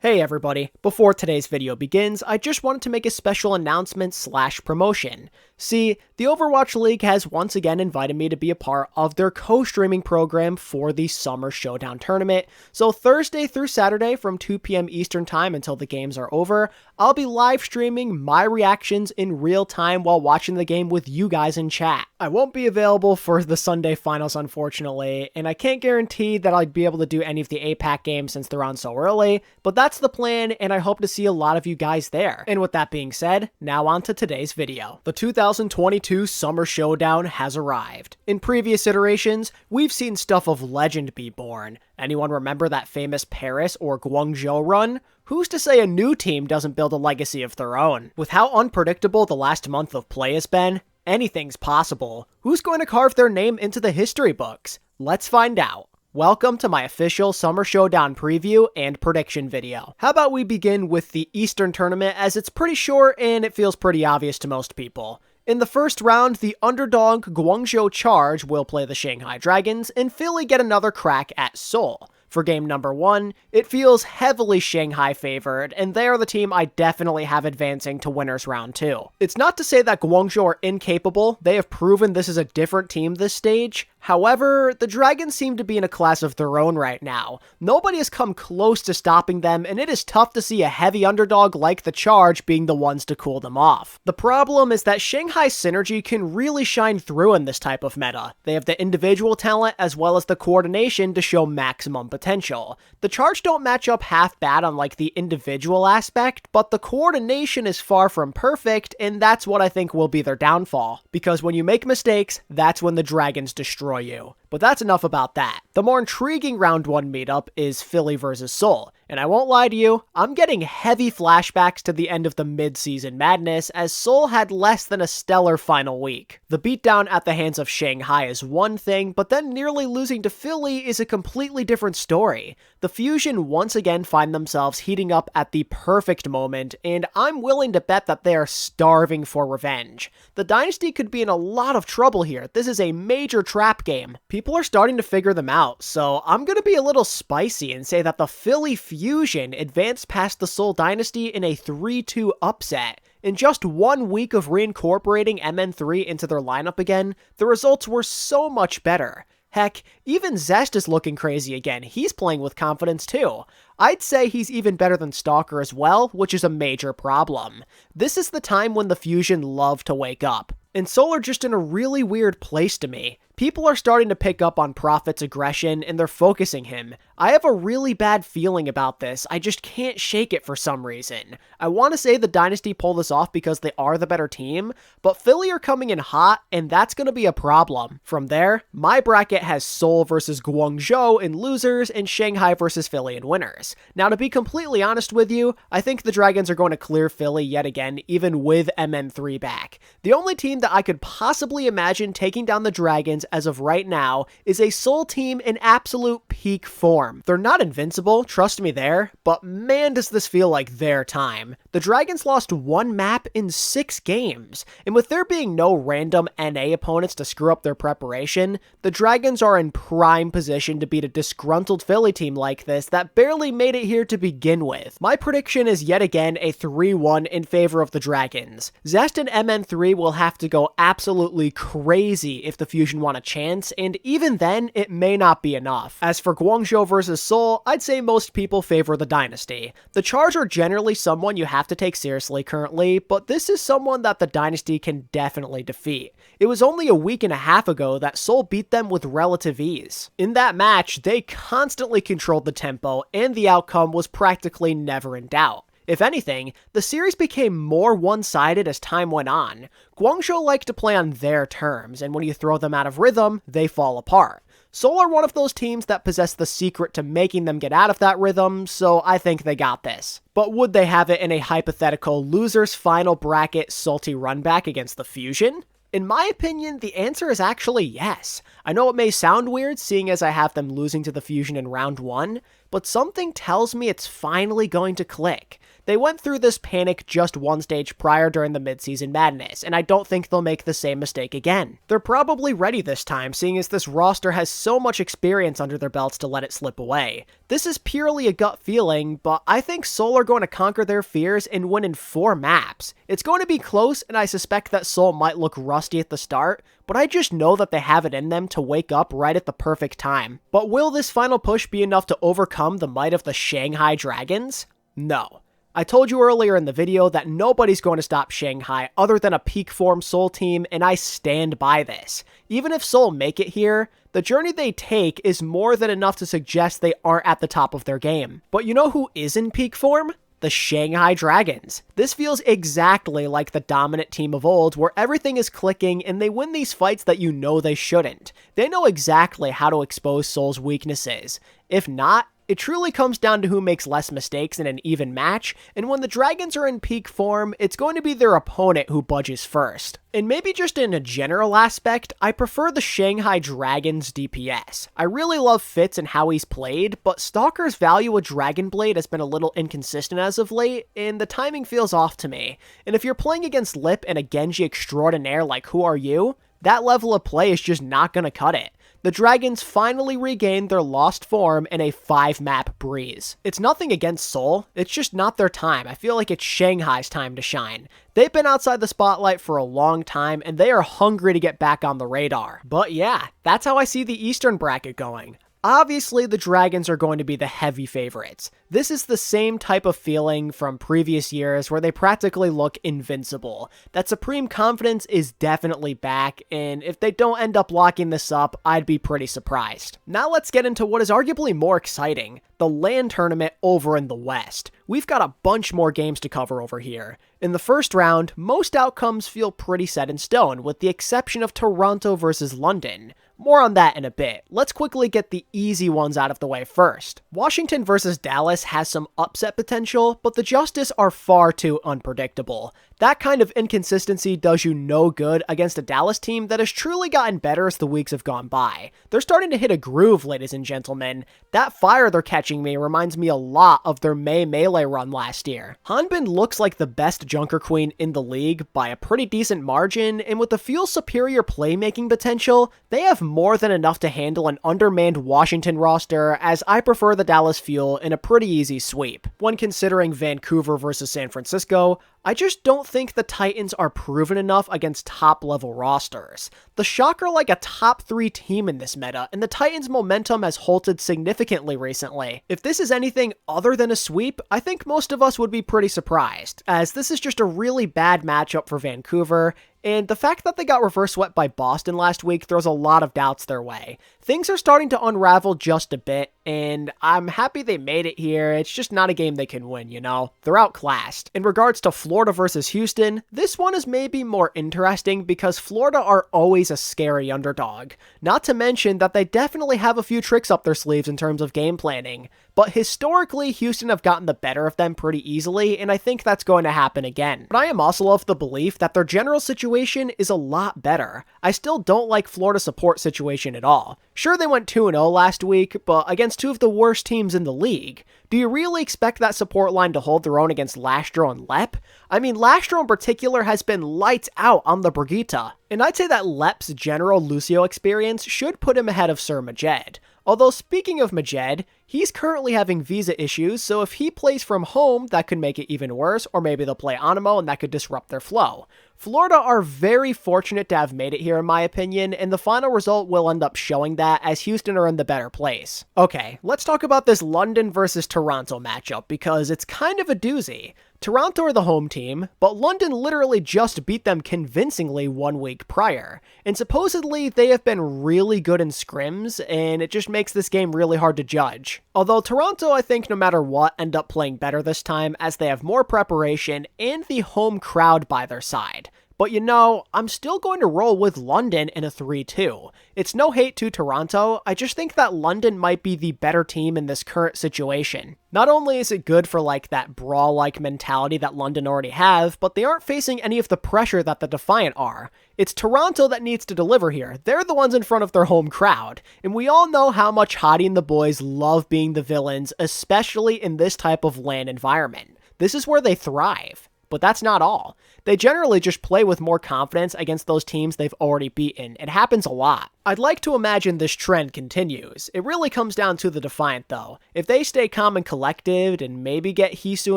Hey everybody, before today's video begins, I just wanted to make a special announcement / promotion. See, the Overwatch League has once again invited me to be a part of their co-streaming program for the Summer Showdown tournament, so Thursday through Saturday from 2 p.m. Eastern Time until the games are over, I'll be live streaming my reactions in real time while watching the game with you guys in chat. I won't be available for the Sunday finals unfortunately, and I can't guarantee that I'd be able to do any of the APAC games since they're on so early, but that's the plan, and I hope to see a lot of you guys there. And with that being said, now on to today's video. The 2022 Summer Showdown has arrived. In previous iterations, we've seen stuff of legend be born. Anyone remember that famous Paris or Guangzhou run? Who's to say a new team doesn't build a legacy of their own? With how unpredictable the last month of play has been, anything's possible. Who's going to carve their name into the history books? Let's find out. Welcome to my official Summer Showdown preview and prediction video. How about we begin with the Eastern Tournament, as it's pretty short and it feels pretty obvious to most people. In the first round, the underdog Guangzhou Charge will play the Shanghai Dragons, and Philly get another crack at Seoul. For game number 1, it feels heavily Shanghai favored, and they are the team I definitely have advancing to winners round 2. It's not to say that Guangzhou are incapable, they have proven this is a different team this stage. However, the Dragons seem to be in a class of their own right now. Nobody has come close to stopping them, and it is tough to see a heavy underdog like the Charge being the ones to cool them off. The problem is that Shanghai's synergy can really shine through in this type of meta. They have the individual talent as well as the coordination to show maximum potential. The Charge don't match up half bad on like the individual aspect, but the coordination is far from perfect, and that's what I think will be their downfall. Because when you make mistakes, that's when the Dragons destroy you. But that's enough about that. The more intriguing round 1 meetup is Philly versus Seoul, and I won't lie to you, I'm getting heavy flashbacks to the end of the mid-season madness as Seoul had less than a stellar final week. The beatdown at the hands of Shanghai is one thing, but then nearly losing to Philly is a completely different story. The Fusion once again find themselves heating up at the perfect moment, and I'm willing to bet that they are starving for revenge. The Dynasty could be in a lot of trouble here. This is a major trap game. People are starting to figure them out, so I'm gonna be a little spicy and say that the Philly Fusion advanced past the Seoul Dynasty in a 3-2 upset. In just 1 week of reincorporating MN3 into their lineup again, the results were so much better. Heck, even Zest is looking crazy again. He's playing with confidence too. I'd say he's even better than Stalker as well, which is a major problem. This is the time when the Fusion love to wake up. And Seoul are just in a really weird place to me. People are starting to pick up on Prophet's aggression, and they're focusing him. I have a really bad feeling about this, I just can't shake it for some reason. I want to say the Dynasty pull this off because they are the better team, but Philly are coming in hot, and that's going to be a problem. From there, my bracket has Seoul versus Guangzhou in losers, and Shanghai versus Philly in winners. Now, to be completely honest with you, I think the Dragons are going to clear Philly yet again, even with MN3 back. The only team that I could possibly imagine taking down the Dragons as of right now is a Seoul team in absolute peak form. They're not invincible, trust me there, but man does this feel like their time. The Dragons lost 1 map in 6 games, and with there being no random NA opponents to screw up their preparation, the Dragons are in prime position to beat a disgruntled Philly team like this that barely made it here to begin with. My prediction is yet again a 3-1 in favor of the Dragons. Zest and MN3 will have to go absolutely crazy if the Fusion want a chance, and even then, it may not be enough. As for Guangzhou versus Seoul, I'd say most people favor the Dynasty. The Charge are generally someone you have to take seriously currently, but this is someone that the Dynasty can definitely defeat. It was only a week and a half ago that Seoul beat them with relative ease. In that match, they constantly controlled the tempo, and the outcome was practically never in doubt. If anything, the series became more one-sided as time went on. Guangzhou like to play on their terms, and when you throw them out of rhythm, they fall apart. Seoul are one of those teams that possess the secret to making them get out of that rhythm, so I think they got this. But would they have it in a hypothetical losers final bracket salty runback against the Fusion? In my opinion, the answer is actually yes. I know it may sound weird seeing as I have them losing to the Fusion in round 1, but something tells me it's finally going to click. They went through this panic just one stage prior during the midseason madness, and I don't think they'll make the same mistake again. They're probably ready this time, seeing as this roster has so much experience under their belts to let it slip away. This is purely a gut feeling, but I think Seoul are going to conquer their fears and win in 4 maps. It's going to be close, and I suspect that Seoul might look rusty at the start, but I just know that they have it in them to wake up right at the perfect time. But will this final push be enough to overcome the might of the Shanghai Dragons? No. I told you earlier in the video that nobody's going to stop Shanghai other than a peak form Seoul team, and I stand by this. Even if Seoul make it here, the journey they take is more than enough to suggest they aren't at the top of their game. But you know who is in peak form? The Shanghai Dragons. This feels exactly like the dominant team of old, where everything is clicking and they win these fights that you know they shouldn't. They know exactly how to expose Seoul's weaknesses. If not, it truly comes down to who makes less mistakes in an even match, and when the Dragons are in peak form, it's going to be their opponent who budges first. And maybe just in a general aspect, I prefer the Shanghai Dragons DPS. I really love Fitz and how he's played, but Stalker's value with Dragon Blade has been a little inconsistent as of late, and the timing feels off to me. And if you're playing against Lip and a Genji extraordinaire like Who Are You, that level of play is just not gonna cut it. The Dragons finally regained their lost form in a 5-map breeze. It's nothing against Seoul, it's just not their time. I feel like it's Shanghai's time to shine. They've been outside the spotlight for a long time, and they are hungry to get back on the radar. But yeah, that's how I see the Eastern bracket going. Obviously, the Dragons are going to be the heavy favorites. This is the same type of feeling from previous years where they practically look invincible. That supreme confidence is definitely back, and if they don't end up locking this up, I'd be pretty surprised. Now let's get into what is arguably more exciting, the LAN tournament over in the West. We've got a bunch more games to cover over here. In the first round, most outcomes feel pretty set in stone, with the exception of Toronto versus London. More on that in a bit. Let's quickly get the easy ones out of the way first. Washington versus Dallas has some upset potential, but the Justice are far too unpredictable. That kind of inconsistency does you no good against a Dallas team that has truly gotten better as the weeks have gone by. They're starting to hit a groove, ladies and gentlemen. That fire they're catching me reminds me a lot of their May Melee run last year. Hanbin looks like the best Junker Queen in the league by a pretty decent margin, and with the Fuel's superior playmaking potential, they have more than enough to handle an undermanned Washington roster, as I prefer the Dallas Fuel in a pretty easy sweep. When considering Vancouver versus San Francisco, I just don't think the Titans are proven enough against top-level rosters. The Shock are like a top 3 team in this meta, and the Titans' momentum has halted significantly recently. If this is anything other than a sweep, I think most of us would be pretty surprised, as this is just a really bad matchup for Vancouver, and the fact that they got reverse swept by Boston last week throws a lot of doubts their way. Things are starting to unravel just a bit, and I'm happy they made it here. It's just not a game they can win, you know? They're outclassed. In regards to Florida versus Houston, this one is maybe more interesting because Florida are always a scary underdog. Not to mention that they definitely have a few tricks up their sleeves in terms of game planning. But historically, Houston have gotten the better of them pretty easily, and I think that's going to happen again. But I am also of the belief that their general situation is a lot better. I still don't like Florida's support situation at all. Sure, they went 2-0 last week, but against 2 of the worst teams in the league. Do you really expect that support line to hold their own against Lastro and Lep? I mean, Lastro in particular has been lights out on the Brigitte, and I'd say that Lep's general Lucio experience should put him ahead of Sir Majed. Although speaking of Majed, he's currently having visa issues, so if he plays from home, that could make it even worse, or maybe they'll play Animo and that could disrupt their flow. Florida are very fortunate to have made it here in my opinion, and the final result will end up showing that as Houston are in the better place. Okay, let's talk about this London versus Toronto matchup because it's kind of a doozy. Toronto are the home team, but London literally just beat them convincingly 1 week prior, and supposedly they have been really good in scrims, and it just makes this game really hard to judge. Although Toronto, I think no matter what, end up playing better this time as they have more preparation and the home crowd by their side. But you know, I'm still going to roll with London in a 3-2. It's no hate to Toronto, I just think that London might be the better team in this current situation. Not only is it good for like that brawl-like mentality that London already have, but they aren't facing any of the pressure that the Defiant are. It's Toronto that needs to deliver here. They're the ones in front of their home crowd. And we all know how much Hottie and the boys love being the villains, especially in this type of LAN environment. This is where they thrive. But that's not all. They generally just play with more confidence against those teams they've already beaten. It happens a lot. I'd like to imagine this trend continues. It really comes down to the Defiant though. If they stay calm and collected and maybe get Hisu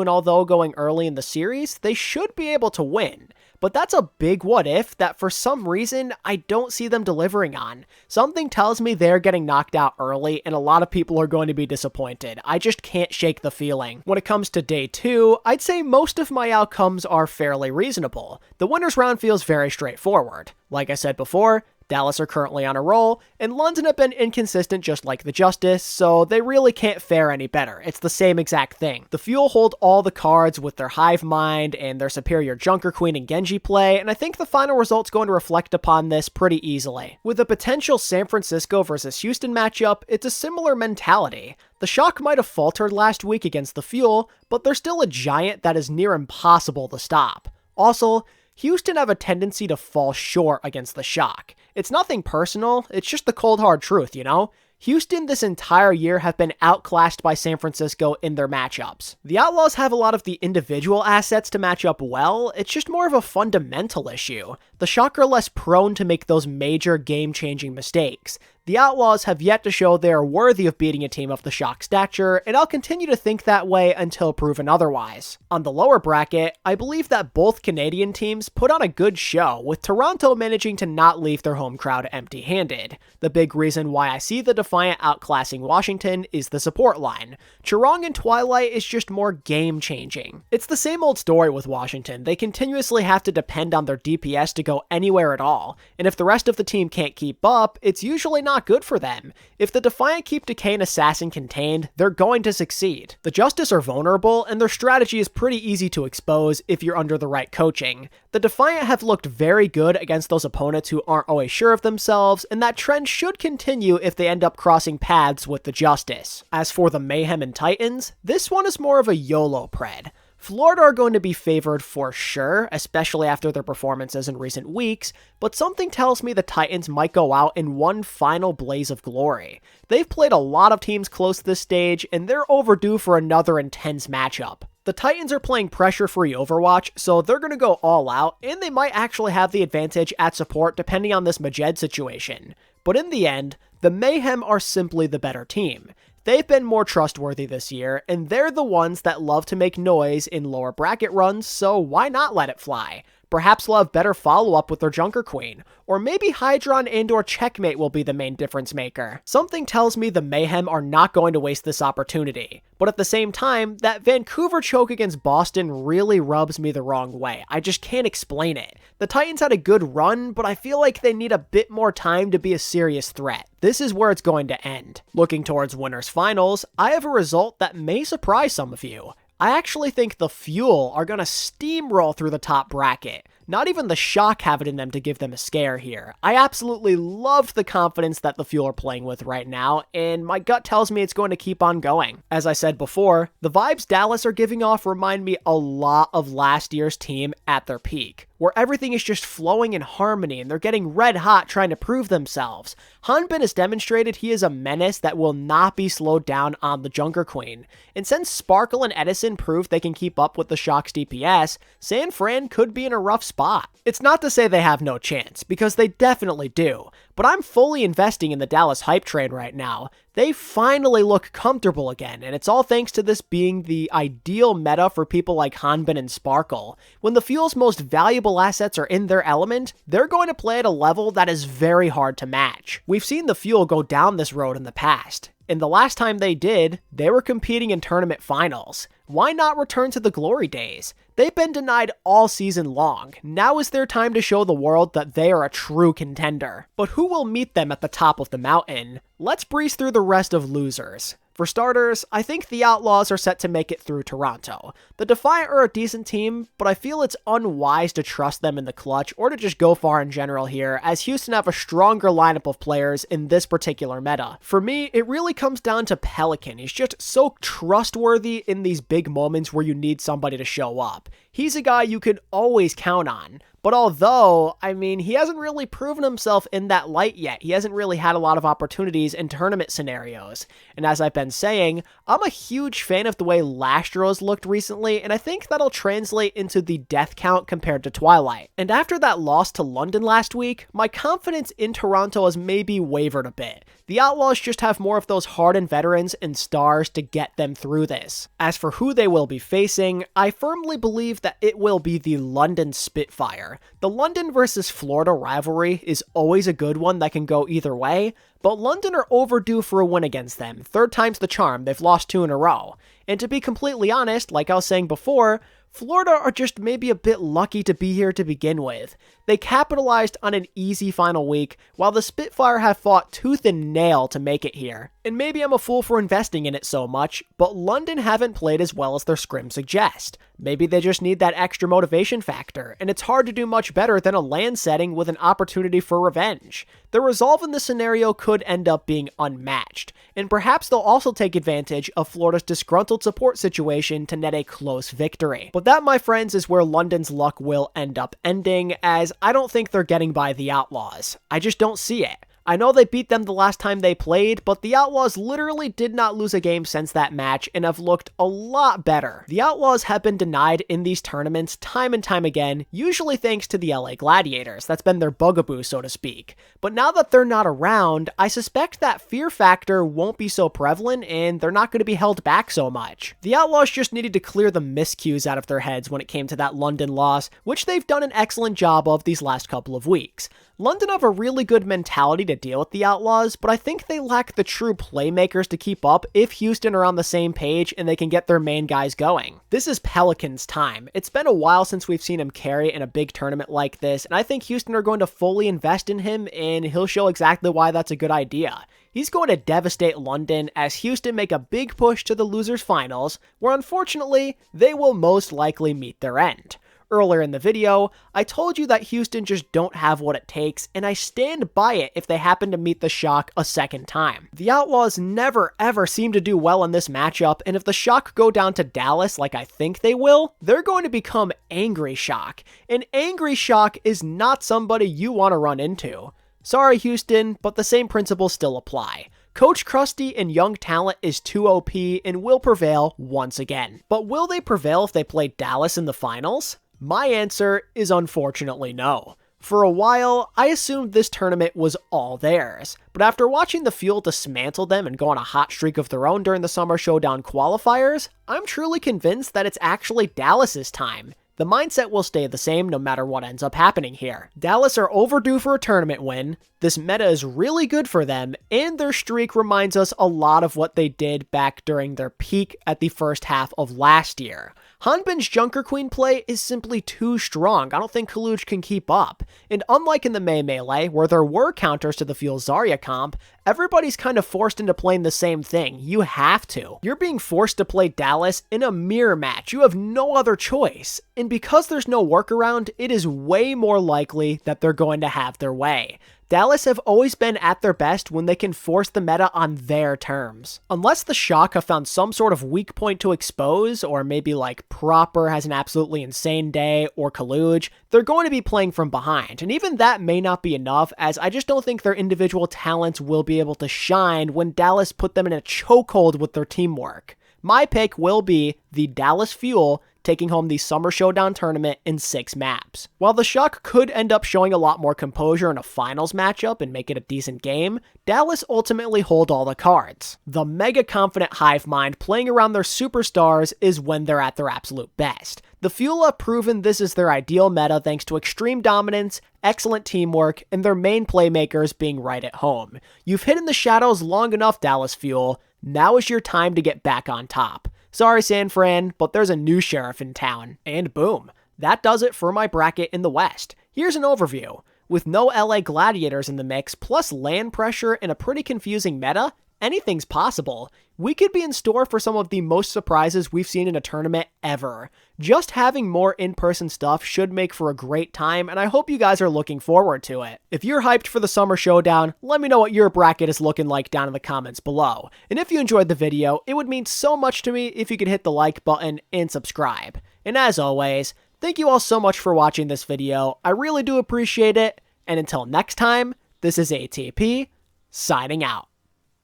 and Although going early in the series, they should be able to win. But that's a big what if that for some reason I don't see them delivering on. Something tells me they're getting knocked out early and a lot of people are going to be disappointed. I just can't shake the feeling. When it comes to day 2, I'd say most of my outcomes are fairly reasonable. The winners round feels very straightforward. Like I said before, Dallas are currently on a roll, and London have been inconsistent just like the Justice, so they really can't fare any better. It's the same exact thing. The Fuel hold all the cards with their hive mind and their superior Junker Queen and Genji play, and I think the final result's going to reflect upon this pretty easily. With a potential San Francisco versus Houston matchup, it's a similar mentality. The Shock might have faltered last week against the Fuel, but they're still a giant that is near impossible to stop. Also, Houston have a tendency to fall short against the Shock. It's nothing personal, it's just the cold hard truth, you know? Houston this entire year have been outclassed by San Francisco in their matchups. The Outlaws have a lot of the individual assets to match up well, it's just more of a fundamental issue. The Shock are less prone to make those major game-changing mistakes. The Outlaws have yet to show they are worthy of beating a team of the Shock stature, and I'll continue to think that way until proven otherwise. On the lower bracket, I believe that both Canadian teams put on a good show, with Toronto managing to not leave their home crowd empty-handed. The big reason why I see the Defiant outclassing Washington is the support line. Chirong and Twilight is just more game-changing. It's the same old story with Washington. They continuously have to depend on their DPS to go anywhere at all, and if the rest of the team can't keep up, it's usually not good for them. If the Defiant keep Decay and Assassin contained, they're going to succeed. The Justice are vulnerable, and their strategy is pretty easy to expose if you're under the right coaching. The Defiant have looked very good against those opponents who aren't always sure of themselves, and that trend should continue if they end up crossing paths with the Justice. As for the Mayhem and Titans, this one is more of a YOLO pred. Florida are going to be favored for sure, especially after their performances in recent weeks, but something tells me the Titans might go out in one final blaze of glory. They've played a lot of teams close to this stage, and they're overdue for another intense matchup. The Titans are playing pressure-free Overwatch, so they're going to go all out, and they might actually have the advantage at support depending on this Majed situation. But in the end, the Mayhem are simply the better team. They've been more trustworthy this year, and they're the ones that love to make noise in lower bracket runs, so why not let it fly? Perhaps they'll have better follow-up with their Junker Queen, or maybe Hydron and/or Checkmate will be the main difference maker. Something tells me the Mayhem are not going to waste this opportunity, but at the same time, that Vancouver choke against Boston really rubs me the wrong way. I just can't explain it. The Titans had a good run, but I feel like they need a bit more time to be a serious threat. This is where it's going to end. Looking towards winners finals, I have a result that may surprise some of you. I actually think the Fuel are going to steamroll through the top bracket. Not even the Shock have it in them to give them a scare here. I absolutely love the confidence that the Fuel are playing with right now, and my gut tells me it's going to keep on going. As I said before, the vibes Dallas are giving off remind me a lot of last year's team at their peak, where everything is just flowing in harmony and they're getting red hot trying to prove themselves. Hanbin has demonstrated he is a menace that will not be slowed down on the Junker Queen. And since Sparkle and Edison proved they can keep up with the Shock's DPS, San Fran could be in a rough spot. It's not to say they have no chance, because they definitely do, but I'm fully investing in the Dallas hype train right now. They finally look comfortable again, and it's all thanks to this being the ideal meta for people like Hanbin and Sparkle. When the Fuel's most valuable assets are in their element, they're going to play at a level that is very hard to match. We've seen the Fuel go down this road in the past, and the last time they did, they were competing in tournament finals. Why not return to the glory days? They've been denied all season long. Now is their time to show the world that they are a true contender. But who will meet them at the top of the mountain? Let's breeze through the rest of losers. For starters, I think the Outlaws are set to make it through Toronto. The Defiant are a decent team, but I feel it's unwise to trust them in the clutch or to just go far in general here, as Houston have a stronger lineup of players in this particular meta. For me, it really comes down to Pelican. He's just so trustworthy in these big moments where you need somebody to show up. He's a guy you can always count on. But although, I mean, he hasn't really proven himself in that light yet. He hasn't really had a lot of opportunities in tournament scenarios. And as I've been saying, I'm a huge fan of the way Lastro's looked recently, and I think that'll translate into the death count compared to Twilight. And after that loss to London last week, my confidence in Toronto has maybe wavered a bit. The Outlaws just have more of those hardened veterans and stars to get them through this. As for who they will be facing, I firmly believe that it will be the London Spitfire. The London versus Florida rivalry is always a good one that can go either way, but London are overdue for a win against them. Third time's the charm, they've lost 2 in a row. And to be completely honest, like I was saying before, Florida are just maybe a bit lucky to be here to begin with. They capitalized on an easy final week, while the Spitfire have fought tooth and nail to make it here. And maybe I'm a fool for investing in it so much, but London haven't played as well as their scrims suggest. Maybe they just need that extra motivation factor, and it's hard to do much better than a land setting with an opportunity for revenge. The resolve in this scenario could end up being unmatched, and perhaps they'll also take advantage of Florida's disgruntled support situation to net a close victory. But that, my friends, is where London's luck will end up ending, as I don't think they're getting by the Outlaws. I just don't see it. I know they beat them the last time they played, but the Outlaws literally did not lose a game since that match and have looked a lot better. The Outlaws have been denied in these tournaments time and time again, usually thanks to the LA Gladiators. That's been their bugaboo, so to speak. But now that they're not around, I suspect that fear factor won't be so prevalent and they're not going to be held back so much. The Outlaws just needed to clear the miscues out of their heads when it came to that London loss, which they've done an excellent job of these last couple of weeks. London have a really good mentality to deal with the Outlaws, but I think they lack the true playmakers to keep up if Houston are on the same page and they can get their main guys going. This is Pelican's time. It's been a while since we've seen him carry in a big tournament like this, and I think Houston are going to fully invest in him, and he'll show exactly why that's a good idea. He's going to devastate London as Houston make a big push to the losers finals, where unfortunately, they will most likely meet their end. Earlier in the video, I told you that Houston just don't have what it takes, and I stand by it if they happen to meet the Shock a second time. The Outlaws never ever seem to do well in this matchup, and if the Shock go down to Dallas like I think they will, they're going to become Angry Shock, and Angry Shock is not somebody you want to run into. Sorry Houston, but the same principles still apply. Coach Krusty and young talent is too OP and will prevail once again. But will they prevail if they play Dallas in the finals? My answer is unfortunately no. For a while, I assumed this tournament was all theirs, but after watching the Fuel dismantle them and go on a hot streak of their own during the Summer Showdown qualifiers, I'm truly convinced that it's actually Dallas's time. The mindset will stay the same no matter what ends up happening here. Dallas are overdue for a tournament win, this meta is really good for them, and their streak reminds us a lot of what they did back during their peak at the first half of last year. Hanbin's Junker Queen play is simply too strong. I don't think Kaluj can keep up. And unlike in the Mei Melee, where there were counters to the Fuel Zarya comp, everybody's kind of forced into playing the same thing. You have to. You're being forced to play Dallas in a mirror match. You have no other choice. And because there's no workaround, it is way more likely that they're going to have their way. Dallas have always been at their best when they can force the meta on their terms. Unless the Shock have found some sort of weak point to expose, or maybe like Proper has an absolutely insane day, or Kaluj, they're going to be playing from behind, and even that may not be enough, as I just don't think their individual talents will be able to shine when Dallas put them in a chokehold with their teamwork. My pick will be the Dallas Fuel taking home the Summer Showdown tournament in 6 maps. While the Shock could end up showing a lot more composure in a finals matchup and make it a decent game, Dallas ultimately hold all the cards. The mega confident hive mind playing around their superstars is when they're at their absolute best. The Fuel have proven this is their ideal meta thanks to extreme dominance, excellent teamwork, and their main playmakers being right at home. You've hidden the shadows long enough, Dallas Fuel. Now is your time to get back on top. Sorry, San Fran, but there's a new sheriff in town. And boom, that does it for my bracket in the West. Here's an overview. With no LA Gladiators in the mix, plus land pressure and a pretty confusing meta, anything's possible. We could be in store for some of the most surprises we've seen in a tournament ever. Just having more in-person stuff should make for a great time, and I hope you guys are looking forward to it. If you're hyped for the Summer Showdown, let me know what your bracket is looking like down in the comments below. And if you enjoyed the video, it would mean so much to me if you could hit the like button and subscribe. And as always, Thank you all so much for watching this video. I really do appreciate it. And until next time, this is ATP, signing out.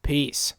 Peace.